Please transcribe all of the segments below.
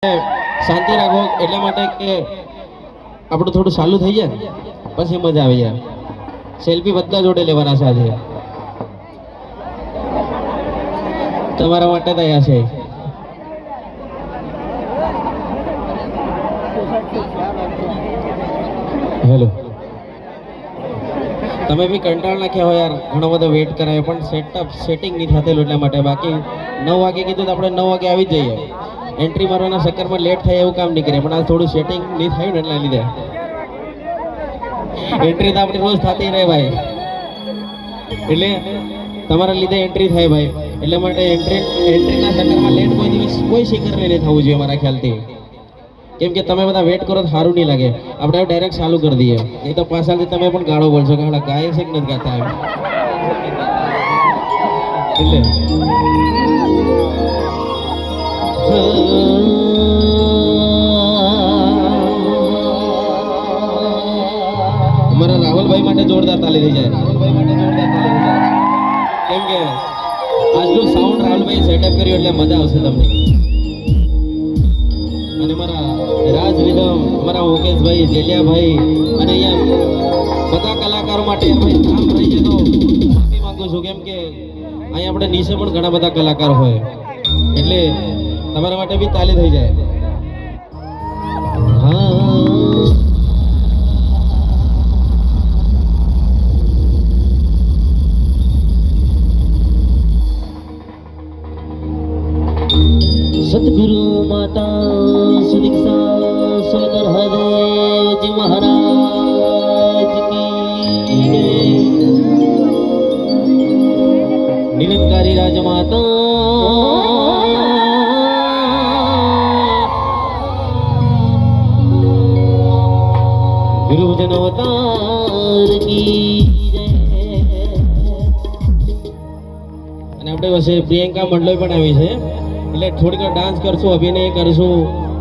શાંતિ રાખો એટલા માટે કે આપણું થોડું ચાલુ થઈ જાય પછી મજા આવી જાય. સેલ્ફી બધા જોડે લેવાના સાથે તમારા માટે તૈયાર છે. હેલો, તમે બી કંટાળ નાખ્યા હોય યાર, ઘણો બધો વેટ કરાયો પણ સેટિંગ નહીં થતેલું એટલા માટે. બાકી 9 વાગે કીધું તો આપણે 9 વાગે આવી જ જઈએ. એન્ટ્રી મારવાના ચક્કરમાં લેટ થાય એવું કામ નહીં કરે, પણ આ થોડું સેટિંગ નહીં થયું ને એટલા લીધે. એન્ટ્રી તો આપણી રોજ થતી રહે ભાઈ, એટલે તમારા લીધે એન્ટ્રી થાય ભાઈ. એટલા માટે એન્ટ્રીના ચક્કરમાં લેટ કોઈ દિવસ કોઈ શિખર નહીં થવું જોઈએ મારા ખ્યાલથી. કેમ કે તમે બધા વેટ કરો તો સારું નહીં લાગે. આપણે ડાયરેક્ટ ચાલુ કરી દઈએ. એ તો પાછળથી તમે પણ ગાળો બોલશો કે હાડા ગાય છે કે નથી ગાતા એમ. એટલે અમારા રાહુલભાઈ માટે જોરદાર તાલી થઈ જાય. રાહુલભાઈ માટે જોરદાર તાલી થઈ જાય. કેમ કે આજનું સાઉન્ડ રાહુલભાઈ સેટઅપ કર્યું એટલે મજા આવશે તમને. અને મારા રાજ વિધમ, અમારા મુકેશભાઈ, જેલિયાભાઈ અને અહીંયા બધા કલાકારો માટે ભાઈ કામ રહી જાય તો માફી માંગુ છું. કેમ કે અહીંયા આપણે નીચે પણ ઘણા બધા કલાકાર હોય એટલે તમારા માટે બી તાલી થઈ જાય. સદગુરુ માતા સુદીક્ષા સુંદર હૃદયજી મહારાજ કી જય. નિરંકારી રાજમાતા ગુરુજન અવતાર કી જય. અને આપણે પાસે પ્રિયંકા મંડળ પણ આવી છે એટલે થોડીક ડાન્સ કરશું, અભિનય કરશું,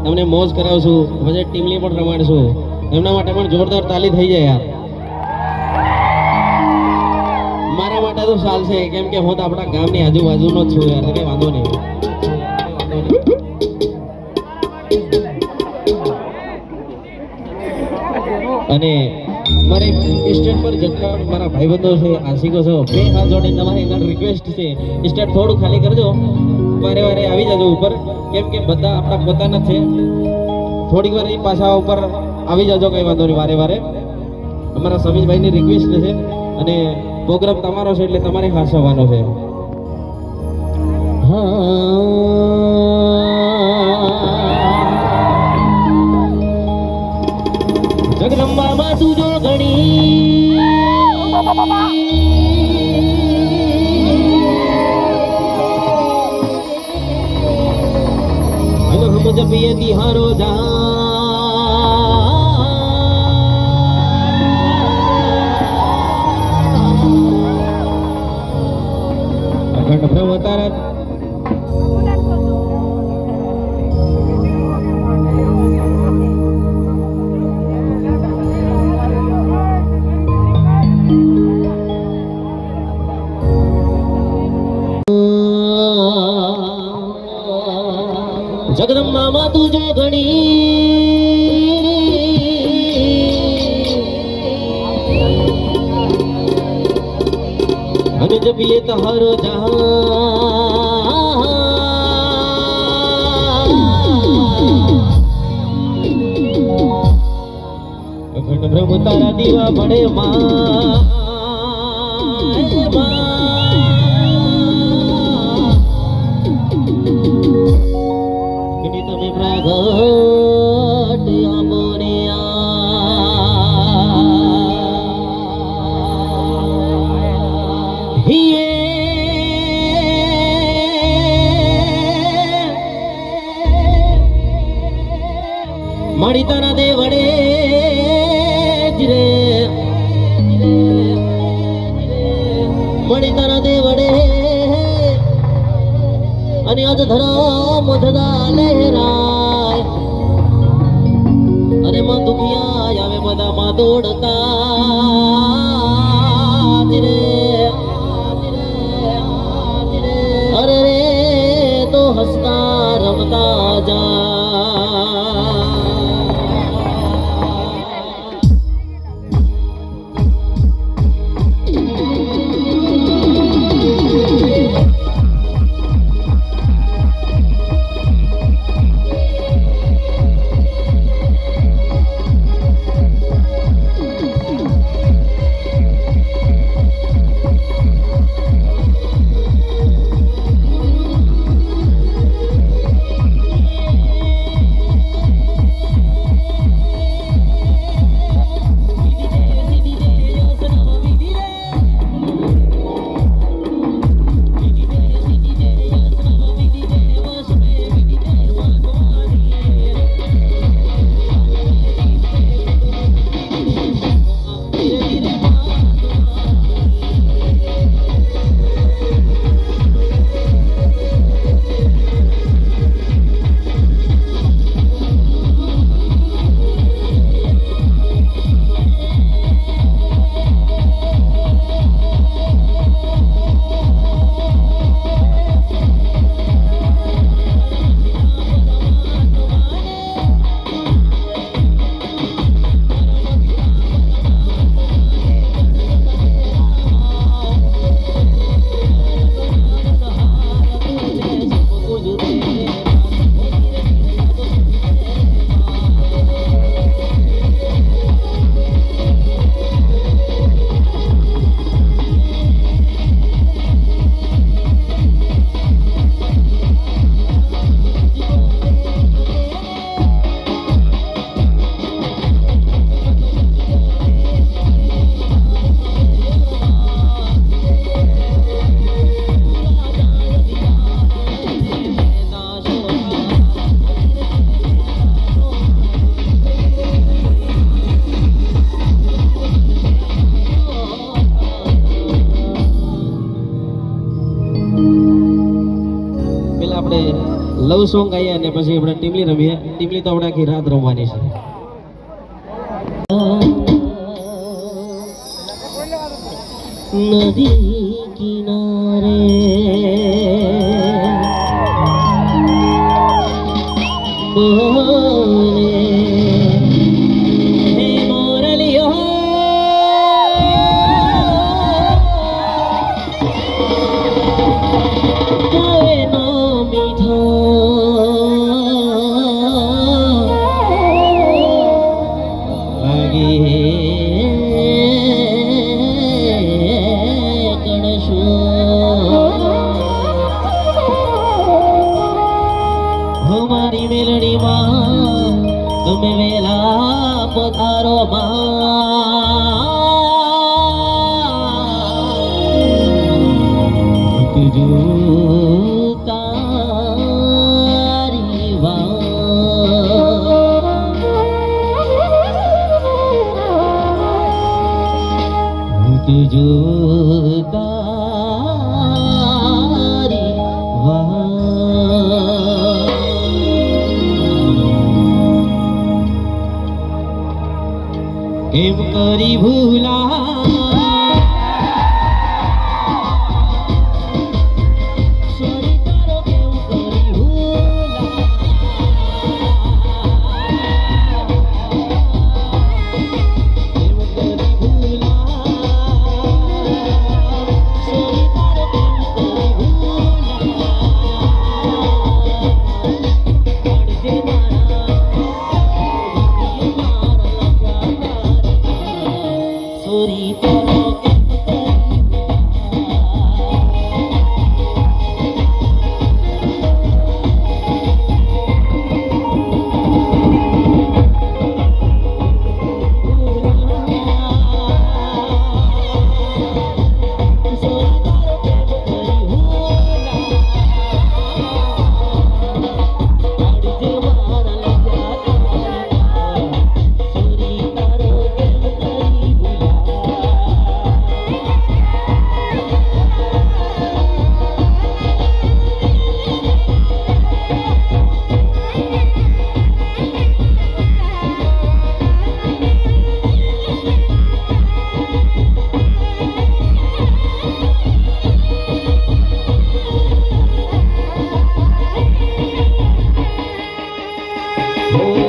તમને મોજ કરાવશું, પછી ટીમલી પણ રમાડશું. એમના માટે પણ જોરદાર તાલી થઈ જાય યાર. મારા માટે તો ચાલશે, કેમ કે હું તો આપણા ગામની આજુબાજુનો જ છું યાર, કઈ વાંધો નહીં. અને મારે સ્ટેજ પર જેટલા મારા ભાઈબંધો છે, આશિકો છો, બે હાથ જોડીને તમારી એક રિક્વેસ્ટ છે, સ્ટેજ થોડું ખાલી કરજો. વારે વારે આવી જજો ઉપર, કેમ કે બધા આપણા પોતાના છે. થોડીક વાર પાછા ઉપર આવી જજો, કઈ વાંધો નહીં. વારે વારે અમારા સમીરભાઈની રિક્વેસ્ટ છે અને પ્રોગ્રામ તમારો છે એટલે તમારે હાસવાનો છે. જગદંબામાં તું જો ઘણી जब ये तिहारो जा अखंड ब्रह्म तारक जगदम्बा मां तू जो घणी अन जब ये तहारो जहां अखंड ब्रह्म तारा दीवा बड़े मां मणि तारा दे वड़े जिरे मणि तारा दे वड़े अनि आज धरा मधदा लहराय अरे मां दुखिया आवे बदा मां दौड़ता जिरे अरे रे तो हंसता रमता जा સોંગ ગાઈએ અને પછી આપણે ટીમલી રમીએ. ટીમલી તો આપણે આખી રાત રમવાની છે. નદી કિનારે બોલે હે મોરલીઓ કોઈનો મીઠો લાગે हमारी मेलड़ी माँ तुम्हें वेला पधारो माँ तुझो तारी वाँ तुझो तारी वाँ કેમ કરી ભૂલા સોરી તારો કેમ કરી ભૂલા કેમ કરી ભૂલા સોરી તારો કેમ કરી ભૂલા પડજે મારા સોરી તારો કેમ કરી Oh